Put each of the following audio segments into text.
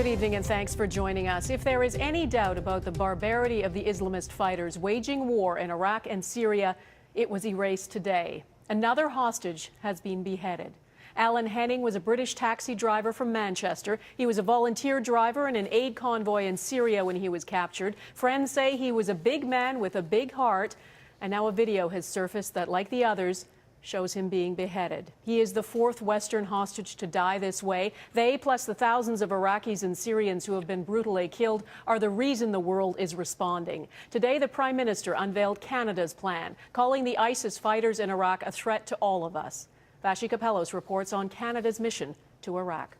Good evening and thanks for joining us. If there is any doubt about the barbarity of the Islamist fighters waging war in Iraq and Syria, it was erased today. Another hostage has been beheaded. Alan Henning was a British taxi driver from Manchester. He was a volunteer driver in an aid convoy in Syria when he was captured. Friends say he was a big man with a big heart. And now a video has surfaced that, like the others, shows him being beheaded. He is the fourth Western hostage to die this way. They, plus the thousands of Iraqis and Syrians who have been brutally killed, are the reason the world is responding. Today, the Prime Minister unveiled Canada's plan, calling the ISIS fighters in Iraq a threat to all of us. Vashi Kapelos reports on Canada's mission to Iraq.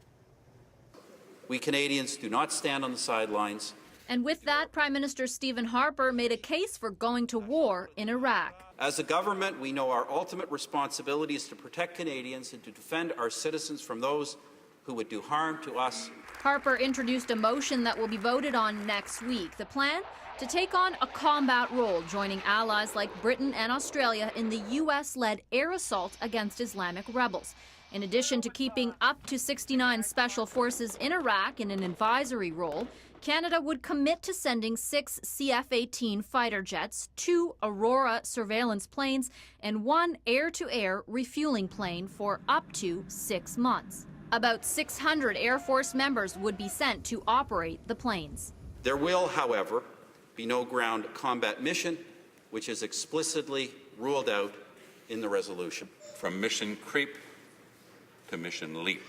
We Canadians do not stand on the sidelines. And with that, Prime Minister Stephen Harper made a case for going to war in Iraq. As a government, we know our ultimate responsibility is to protect Canadians and to defend our citizens from those who would do harm to us. Harper introduced a motion that will be voted on next week. The plan? To take on a combat role, joining allies like Britain and Australia in the U.S.-led air assault against Islamic rebels. In addition to keeping up to 69 special forces in Iraq in an advisory role, Canada would commit to sending 6 CF-18 fighter jets, 2 Aurora surveillance planes, and 1 air-to-air refueling plane for up to 6 months. About 600 Air Force members would be sent to operate the planes. There will, however, be no ground combat mission, which is explicitly ruled out in the resolution. From mission creep to mission leap.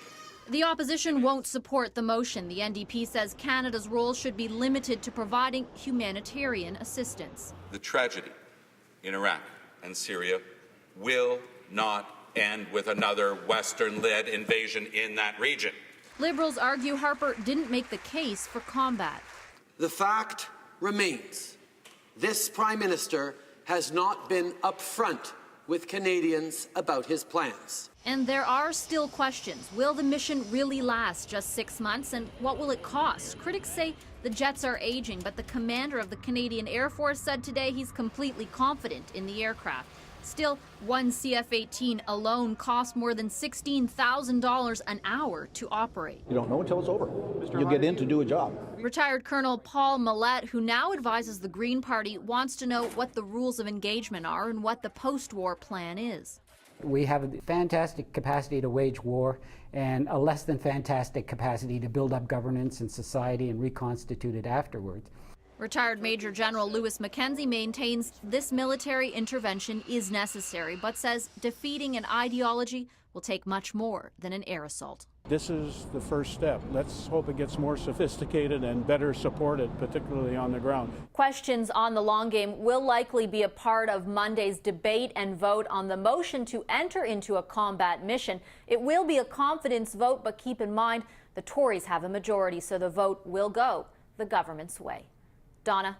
The opposition won't support the motion. The NDP says Canada's role should be limited to providing humanitarian assistance. The tragedy in Iraq and Syria will not end with another Western-led invasion in that region. Liberals argue Harper didn't make the case for combat. The fact remains, this Prime Minister has not been upfront with Canadians about his plans. And there are still questions. Will the mission really last just 6 months, and what will it cost? Critics say the jets are aging, but the commander of the Canadian Air Force said today he's completely confident in the aircraft. Still, one CF-18 alone costs more than $16,000 an hour to operate. You don't know until it's over. You get in to do a job. Retired Colonel Paul Millett, who now advises the Green Party, wants to know what the rules of engagement are and what the post-war plan is. We have a fantastic capacity to wage war and a less than fantastic capacity to build up governance and society and reconstitute it afterwards. Retired Major General Louis Mackenzie maintains this military intervention is necessary, but says defeating an ideology will take much more than an air assault. This is the first step. Let's hope it gets more sophisticated and better supported, particularly on the ground. Questions on the long game will likely be a part of Monday's debate and vote on the motion to enter into a combat mission. It will be a confidence vote, but keep in mind the Tories have a majority, so the vote will go the government's way. Donna.